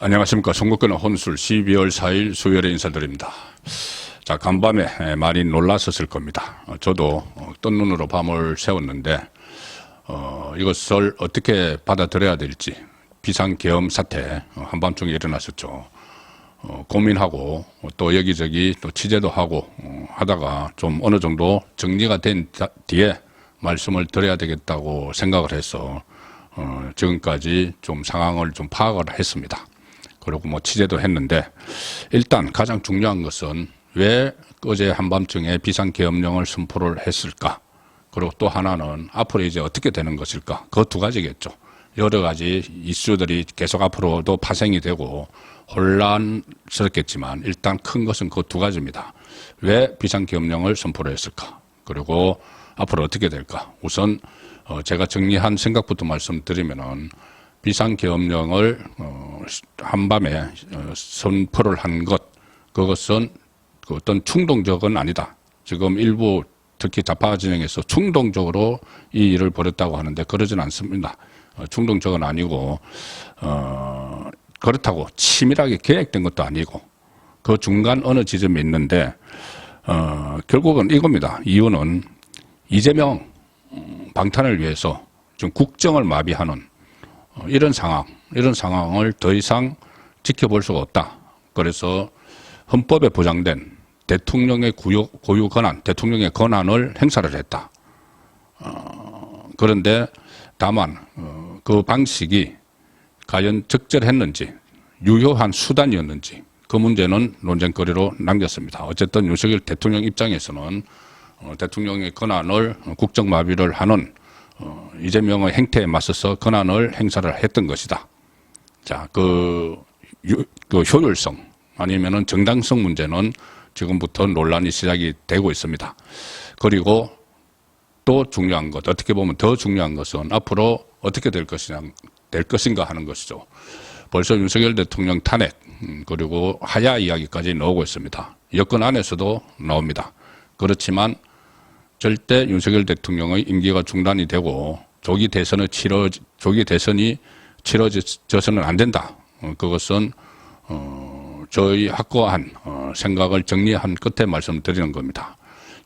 안녕하십니까. 송국근의 혼술 12월 4일 수요일에 인사드립니다. 자, 간밤에 많이 놀라셨을 겁니다. 저도 뜬 눈으로 밤을 새웠는데 이것을 어떻게 받아들여야 될지, 비상계엄 사태 한밤중에 일어났었죠. 고민하고 또 여기저기 또 취재도 하고 하다가 좀 어느 정도 정리가 된 뒤에 말씀을 드려야 되겠다고 생각을 해서 지금까지 좀 상황을 좀 파악을 했습니다. 그리고 뭐 취재도 했는데, 일단 가장 중요한 것은 왜 어제 한밤중에 비상계엄령을 선포를 했을까? 그리고 또 하나는 앞으로 이제 어떻게 되는 것일까? 그 두 가지겠죠. 여러 가지 이슈들이 계속 앞으로도 파생이 되고 혼란스럽겠지만 일단 큰 것은 그 두 가지입니다. 왜 비상계엄령을 선포를 했을까? 그리고 앞으로 어떻게 될까? 우선 제가 정리한 생각부터 말씀드리면은, 비상계엄령을 한밤에 선포를 한 것, 그것은 어떤 충동적은 아니다. 지금 일부 특히 좌파 진영에서 충동적으로 이 일을 벌였다고 하는데 그러진 않습니다. 충동적은 아니고 그렇다고 치밀하게 계획된 것도 아니고 그 중간 어느 지점에 있는데 결국은 이겁니다. 이유는 이재명 방탄을 위해서 지금 국정을 마비하는 이런 상황을 더 이상 지켜볼 수가 없다. 그래서 헌법에 보장된 대통령의 고유 권한, 대통령의 권한을 행사를 했다. 그런데 다만 그 방식이 과연 적절했는지, 유효한 수단이었는지, 그 문제는 논쟁거리로 남겼습니다. 어쨌든 윤석열 대통령 입장에서는 대통령의 권한을 국정마비를 하는 이재명의 행태에 맞서서 권한을 행사를 했던 것이다. 자, 그 효율성 아니면은 정당성 문제는 지금부터 논란이 시작이 되고 있습니다. 그리고 또 중요한 것, 어떻게 보면 더 중요한 것은 앞으로 어떻게 될 것인가 하는 것이죠. 벌써 윤석열 대통령 탄핵, 그리고 하야 이야기까지 나오고 있습니다. 여권 안에서도 나옵니다. 그렇지만 절대 윤석열 대통령의 임기가 중단이 되고 조기 대선이 치러져서는 안 된다. 그것은 저희 확고한 생각을 정리한 끝에 말씀드리는 겁니다.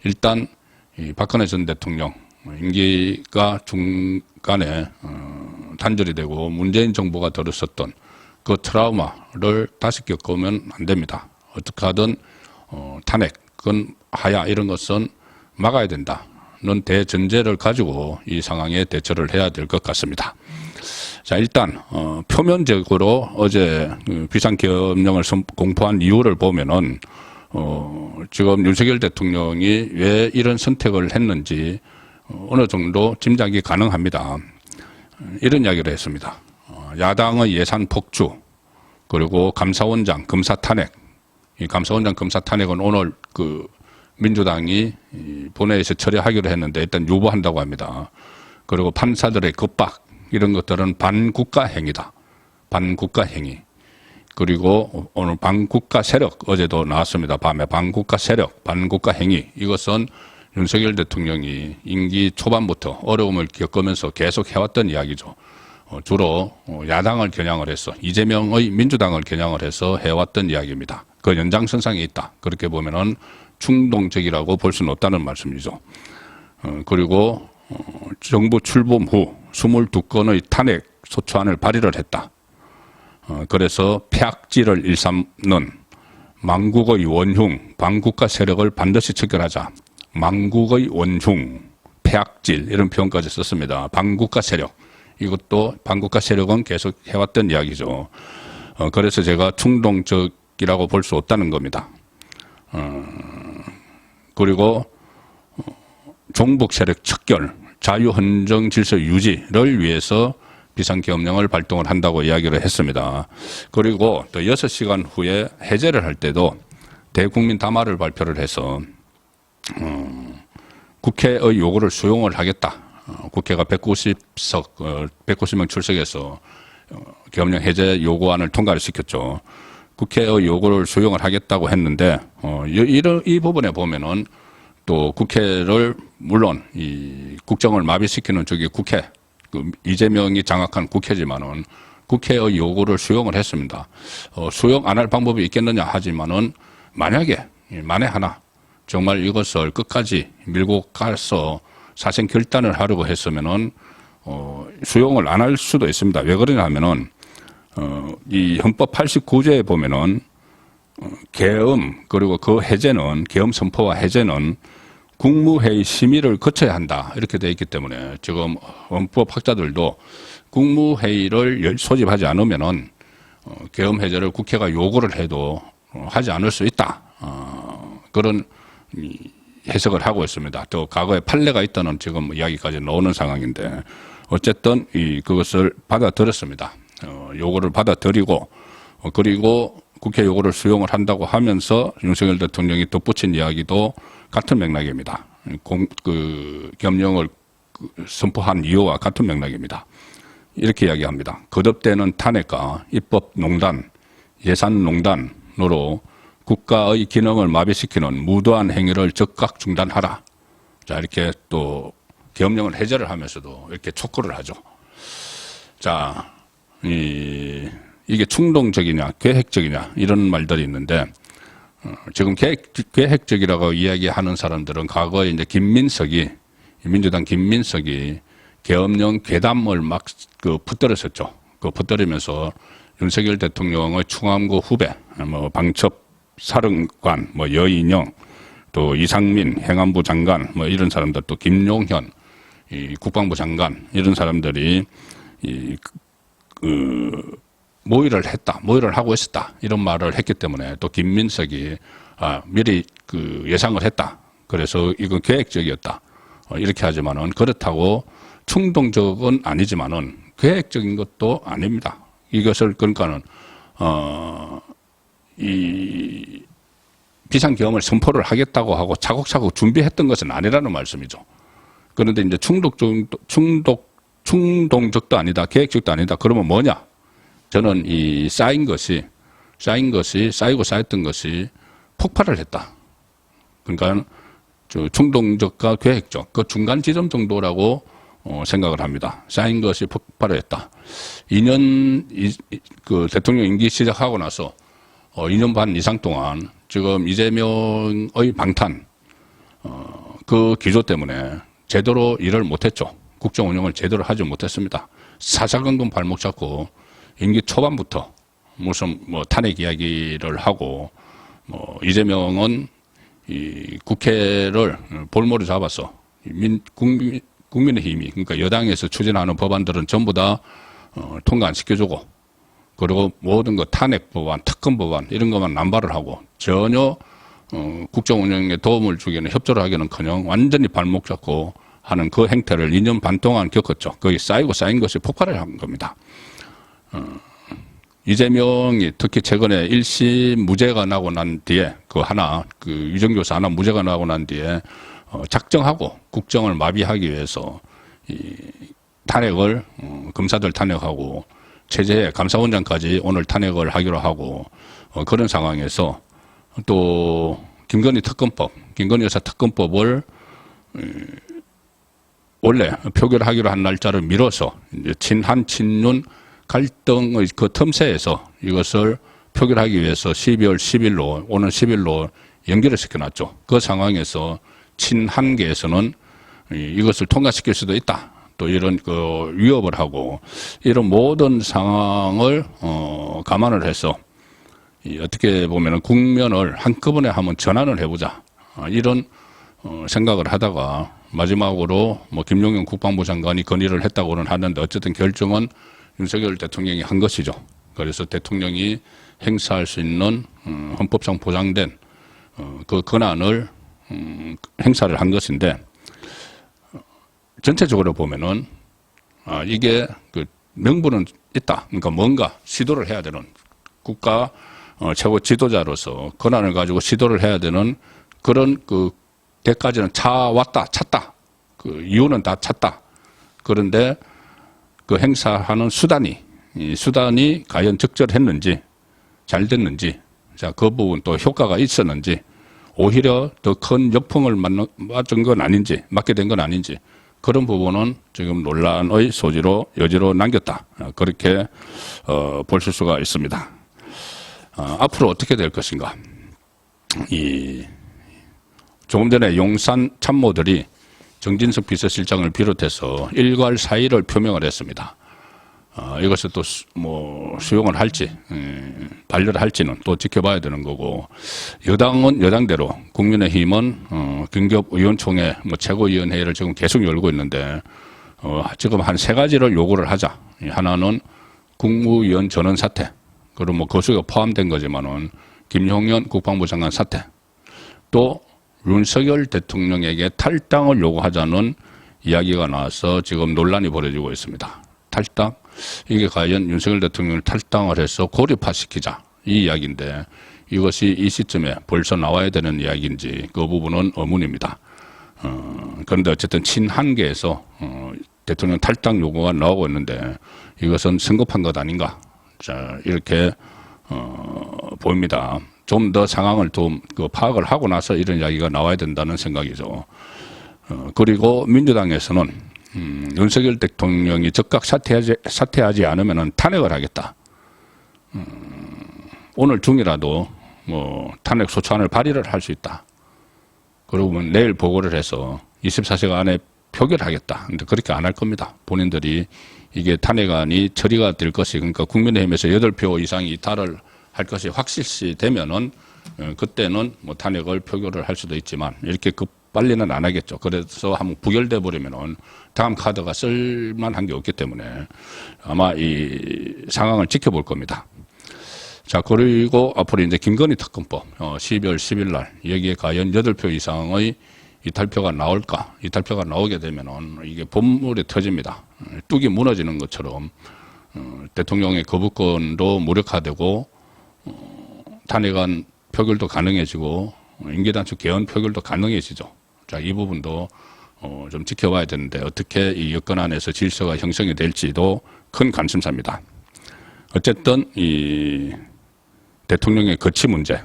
일단 이 박근혜 전 대통령 임기가 중간에 단절이 되고 문재인 정부가 들었었던 그 트라우마를 다시 겪으면 안 됩니다. 어떻게 하든 탄핵은 하야 이런 것은 막아야 된다는 대전제를 가지고 이 상황에 대처를 해야 될 것 같습니다. 자, 일단 표면적으로 어제 비상계엄령을 공포한 이유를 보면은 지금 윤석열 대통령이 왜 이런 선택을 했는지 어느 정도 짐작이 가능합니다. 이런 이야기를 했습니다. 야당의 예산 폭주, 그리고 감사원장 검사 탄핵. 이 감사원장 검사 탄핵은 오늘 민주당이 본회의에서 처리하기로 했는데 일단 유보한다고 합니다. 그리고 판사들의 겁박, 이런 것들은 반국가 행위다. 반국가 행위. 그리고 오늘 반국가 세력, 어제도 나왔습니다. 밤에 반국가 세력, 반국가 행위. 이것은 윤석열 대통령이 임기 초반부터 어려움을 겪으면서 계속 해왔던 이야기죠. 주로 야당을 겨냥을 해서, 이재명의 민주당을 겨냥을 해서 해왔던 이야기입니다. 그 연장선상에 있다. 그렇게 보면은 충동적이라고 볼 수는 없다는 말씀이죠. 그리고 정부 출범 후 22건의 탄핵 소추안을 발의를 했다. 그래서 폐악질을 일삼는 망국의 원흉, 반국가 세력을 반드시 척결하자. 망국의 원흉, 폐악질 이런 표현까지 썼습니다. 반국가 세력. 이것도 반국가 세력은 계속 해왔던 이야기죠. 그래서 제가 충동적이라고 볼 수 없다는 겁니다. 그리고 종북 세력 척결, 자유헌정 질서 유지를 위해서 비상계엄령을 발동을 한다고 이야기를 했습니다. 그리고 또 6시간 후에 해제를 할 때도 대국민 담화를 발표를 해서 국회의 요구를 수용을 하겠다. 국회가 190명 출석해서 계엄령 해제 요구안을 통과를 시켰죠. 국회의 요구를 수용을 하겠다고 했는데 이 부분에 보면은 또 국회를 물론 이 국정을 마비시키는 쪽이 국회, 이재명이 장악한 국회지만은 국회의 요구를 수용을 했습니다. 수용 안 할 방법이 있겠느냐 하지만은 만약에 만에 하나 정말 이것을 끝까지 밀고 가서 사생 결단을 하려고 했으면은 수용을 안 할 수도 있습니다. 왜 그러냐 하면은 이 헌법 89조에 보면은 계엄 그리고 그 해제는 계엄 선포와 해제는 국무회의 심의를 거쳐야 한다 이렇게 되어 있기 때문에 지금 헌법 학자들도 국무회의를 소집하지 않으면은 계엄 해제를 국회가 요구를 해도 하지 않을 수 있다 그런 해석을 하고 있습니다. 또 과거에 판례가 있다는 지금 이야기까지 나오는 상황인데 어쨌든 그것을 받아들였습니다. 요구를 받아들이고 그리고 국회 요구를 수용을 한다고 하면서 윤석열 대통령이 덧붙인 이야기도 같은 맥락입니다. 계엄령을 선포한 이유와 같은 맥락입니다. 이렇게 이야기합니다. 거듭되는 탄핵과 입법농단, 예산농단으로 국가의 기능을 마비시키는 무도한 행위를 즉각 중단하라. 자, 이렇게 또 계엄령을 해제를 하면서도 이렇게 촉구를 하죠. 자, 이게 충동적이냐, 계획적이냐, 이런 말들이 있는데, 지금 계획적이라고 이야기하는 사람들은 과거에 이제 민주당 김민석이 계엄령 괴담을 막 붙들었었죠. 붙들으면서 윤석열 대통령의 충암고 후배, 방첩 사령관, 여인영, 또 이상민 행안부 장관, 이런 사람들, 또 김용현, 국방부 장관, 이런 사람들이 모의를 하고 있었다. 이런 말을 했기 때문에 또 김민석이 미리 예상을 했다. 그래서 이건 계획적이었다. 이렇게 하지만은 그렇다고 충동적은 아니지만은 계획적인 것도 아닙니다. 이것을 그러니까는 이 비상계엄을 선포를 하겠다고 하고 차곡차곡 준비했던 것은 아니라는 말씀이죠. 그런데 이제 충동적도 아니다, 계획적도 아니다. 그러면 뭐냐? 저는 이 쌓이고 쌓였던 것이 폭발을 했다. 그러니까 충동적과 계획적 그 중간 지점 정도라고 생각을 합니다. 쌓인 것이 폭발을 했다. 2년 대통령 임기 시작하고 나서 2년 반 이상 동안 지금 이재명의 방탄 그 기조 때문에 제대로 일을 못했죠. 국정 운영을 제대로 하지 못했습니다. 사사건건 발목 잡고 임기 초반부터 무슨 탄핵 이야기를 하고 이재명은 이 국회를 볼모로 잡아서 국민의힘이 그러니까 여당에서 추진하는 법안들은 전부 다 통과 안 시켜주고 그리고 모든 거 탄핵 법안, 특검 법안 이런 것만 남발을 하고 전혀 국정 운영에 도움을 주기는 협조를 하기는커녕 완전히 발목 잡고 하는 그 행태를 2년 반 동안 겪었죠. 거기 쌓인 것이 폭발을 한 겁니다. 이재명이 특히 최근에 1심 무죄가 나고 난 뒤에 유정교사 하나 무죄가 나고 난 뒤에 작정하고 국정을 마비하기 위해서 이 탄핵을 검사들 탄핵하고 체제 감사원장까지 오늘 탄핵을 하기로 하고 그런 상황에서 또 김건희 여사 특검법을 원래 표결하기로 한 날짜를 미뤄서 이제 친한 친윤 갈등의 그 틈새에서 이것을 표결하기 위해서 12월 10일로 오는 10일로 연기를 시켜놨죠. 그 상황에서 친한계에서는 이것을 통과시킬 수도 있다. 또 이런 위협을 하고 이런 모든 상황을 감안을 해서 어떻게 보면은 국면을 한꺼번에 한번 전환을 해보자 이런 생각을 하다가 마지막으로 김용현 국방부 장관이 건의를 했다고는 하는데 어쨌든 결정은 윤석열 대통령이 한 것이죠. 그래서 대통령이 행사할 수 있는 헌법상 보장된 그 권한을 행사를 한 것인데 전체적으로 보면은 이게 명분은 있다. 그러니까 뭔가 시도를 해야 되는 국가 최고 지도자로서 권한을 가지고 시도를 해야 되는 그런 때까지는 찼다. 이유는 다 찾다. 그런데 그 행사하는 이 수단이 과연 적절했는지, 잘 됐는지, 자, 그 부분 또 효과가 있었는지, 오히려 더 큰 역풍을 맞게 된 건 아닌지, 그런 부분은 지금 논란의 여지로 남겼다. 그렇게 볼 수가 있습니다. 앞으로 어떻게 될 것인가? 조금 전에 용산 참모들이 정진석 비서실장을 비롯해서 일괄 사의를 표명을 했습니다. 이것을 또 수용을 할지 반려를 할지는 또 지켜봐야 되는 거고, 여당은 여당대로, 국민의힘은 긴급의원총회 최고위원회의를 지금 계속 열고 있는데 지금 한 세 가지를 요구를 하자. 하나는 국무위원 전원 사퇴, 그리고 거수가 포함된 거지만은 김용현 국방부 장관 사퇴, 또 윤석열 대통령에게 탈당을 요구하자는 이야기가 나와서 지금 논란이 벌어지고 있습니다. 탈당? 이게 과연 윤석열 대통령을 탈당을 해서 고립화시키자, 이 이야기인데 이것이 이 시점에 벌써 나와야 되는 이야기인지 그 부분은 의문입니다. 그런데 어쨌든 친한계에서 대통령 탈당 요구가 나오고 있는데 이것은 성급한 것 아닌가, 자, 이렇게 보입니다. 좀 더 상황을 좀 파악을 하고 나서 이런 이야기가 나와야 된다는 생각이죠. 그리고 민주당에서는 윤석열 대통령이 즉각 사퇴하지 않으면 탄핵을 하겠다. 오늘 중이라도 탄핵 소추안을 발의를 할 수 있다. 그리고 내일 보고를 해서 24시간 안에 표결하겠다. 근데 그렇게 안 할 겁니다. 본인들이 이게 탄핵안이 처리가 될 것이, 그러니까 국민의힘에서 8표 이상이 이탈을 할 것이 확실시 되면은 그때는 탄핵을 표결을 할 수도 있지만 이렇게 빨리는 안 하겠죠. 그래서 한번 부결돼 버리면은 다음 카드가 쓸만한 게 없기 때문에 아마 이 상황을 지켜볼 겁니다. 자, 그리고 앞으로 이제 김건희 특검법 12월 10일 날 여기에 과연 8표 이상의 이탈표가 나올까? 이탈표가 나오게 되면은 이게 본물이 터집니다. 뚝이 무너지는 것처럼 대통령의 거부권도 무력화되고 탄핵안 표결도 가능해지고 임기단축 개헌 표결도 가능해지죠. 자, 이 부분도 좀 지켜봐야 되는데 어떻게 이 여건 안에서 질서가 형성이 될지도 큰 관심사입니다. 어쨌든 이 대통령의 거취 문제,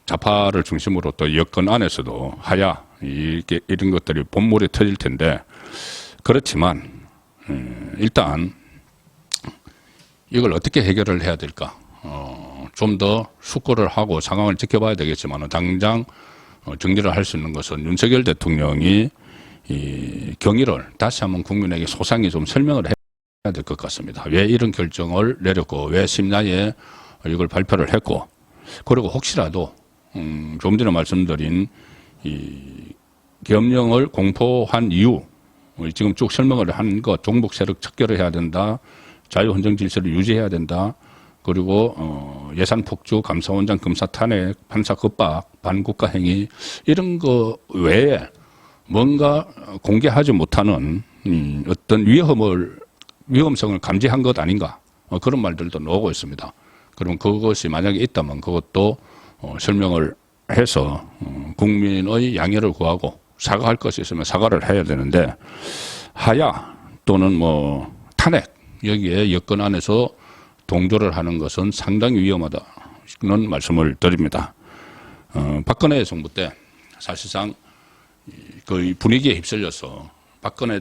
좌파를 중심으로 또 여건 안에서도 하야 이런 것들이 본물이 터질 텐데, 그렇지만 일단 이걸 어떻게 해결을 해야 될까? 좀 더 숙고를 하고 상황을 지켜봐야 되겠지만 당장 정리를 할 수 있는 것은 윤석열 대통령이 이 경위를 다시 한번 국민에게 소상히 좀 설명을 해야 될 것 같습니다. 왜 이런 결정을 내렸고, 왜 심야에 이걸 발표를 했고, 그리고 혹시라도 좀 전에 말씀드린 이 계엄령을 공포한 이유, 지금 쭉 설명을 한 것, 종북 세력 척결을 해야 된다, 자유헌정 질서를 유지해야 된다, 그리고 예산 폭주, 감사원장 검사 탄핵, 판사 겁박, 반국가 행위, 이런 거 외에 뭔가 공개하지 못하는 어떤 위험성을 감지한 것 아닌가, 그런 말들도 나오고 있습니다. 그럼 그것이 만약에 있다면 그것도 설명을 해서 국민의 양해를 구하고 사과할 것이 있으면 사과를 해야 되는데, 하야 또는 탄핵, 여기에 여건 안에서 동조를 하는 것은 상당히 위험하다는 말씀을 드립니다. 박근혜 정부 때 사실상 그 분위기에 휩쓸려서 박근혜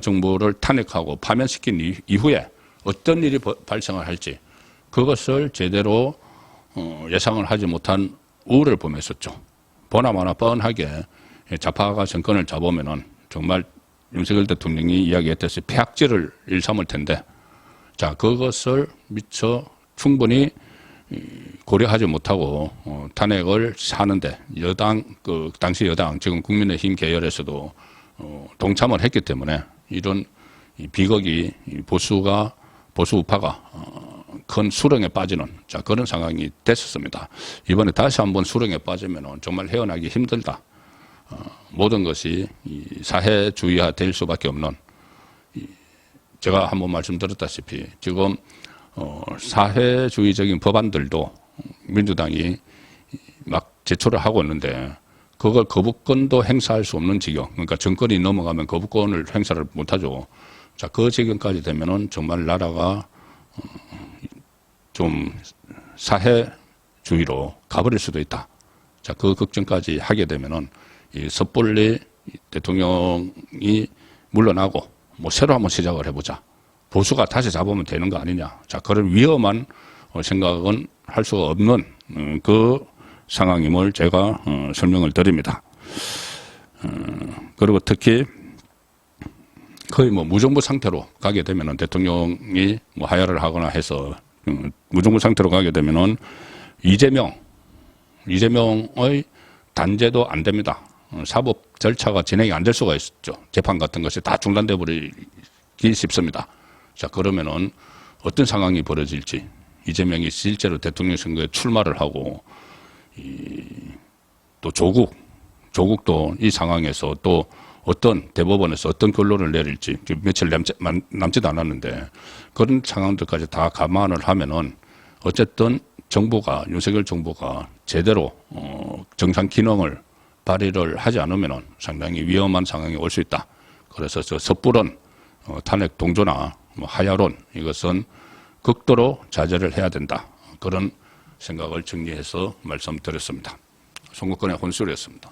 정부를 탄핵하고 파면시킨 이후에 어떤 일이 발생을 할지 그것을 제대로 예상을 하지 못한 우려를 범했었죠. 보나마나 뻔하게 좌파가 정권을 잡으면은 정말 윤석열 대통령이 이야기했듯이 폐악질을 일삼을 텐데, 자, 그것을 미처 충분히 고려하지 못하고 탄핵을 하는데 당시 여당, 지금 국민의힘 계열에서도 동참을 했기 때문에 이런 비극이 보수 우파가 큰 수렁에 빠지는, 자, 그런 상황이 됐었습니다. 이번에 다시 한번 수렁에 빠지면 정말 헤어나기 힘들다. 모든 것이 사회주의화 될 수밖에 없는, 제가 한번 말씀드렸다시피 지금 사회주의적인 법안들도 민주당이 막 제출을 하고 있는데 그걸 거부권도 행사할 수 없는 지경, 그러니까 정권이 넘어가면 거부권을 행사를 못하죠. 자, 그 지경까지 되면은 정말 나라가 좀 사회주의로 가버릴 수도 있다. 자, 그 걱정까지 하게 되면은 이 섣불리 대통령이 물러나고 뭐 새로 한번 시작을 해보자. 보수가 다시 잡으면 되는 거 아니냐. 자, 그런 위험한 생각은 할 수가 없는 그 상황임을 제가 설명을 드립니다. 그리고 특히 거의 뭐 무정부 상태로 가게 되면은 대통령이 뭐 하야를 하거나 해서 무정부 상태로 가게 되면은 이재명의 단죄도 안 됩니다. 사법 절차가 진행이 안 될 수가 있죠. 재판 같은 것이 다 중단돼 버리기 쉽습니다. 자, 그러면은 어떤 상황이 벌어질지, 이재명이 실제로 대통령 선거에 출마를 하고 또 조국도 이 상황에서 또 어떤 대법원에서 어떤 결론을 내릴지 며칠 남지도 않았는데 그런 상황들까지 다 감안을 하면은 어쨌든 정부가, 윤석열 정부가 제대로 정상 기능을 발휘를 하지 않으면은 상당히 위험한 상황이 올 수 있다. 그래서 저 섣부른 탄핵 동조나 뭐 하야론, 이것은 극도로 자제를 해야 된다. 그런 생각을 정리해서 말씀드렸습니다. 송국권의 혼술이었습니다.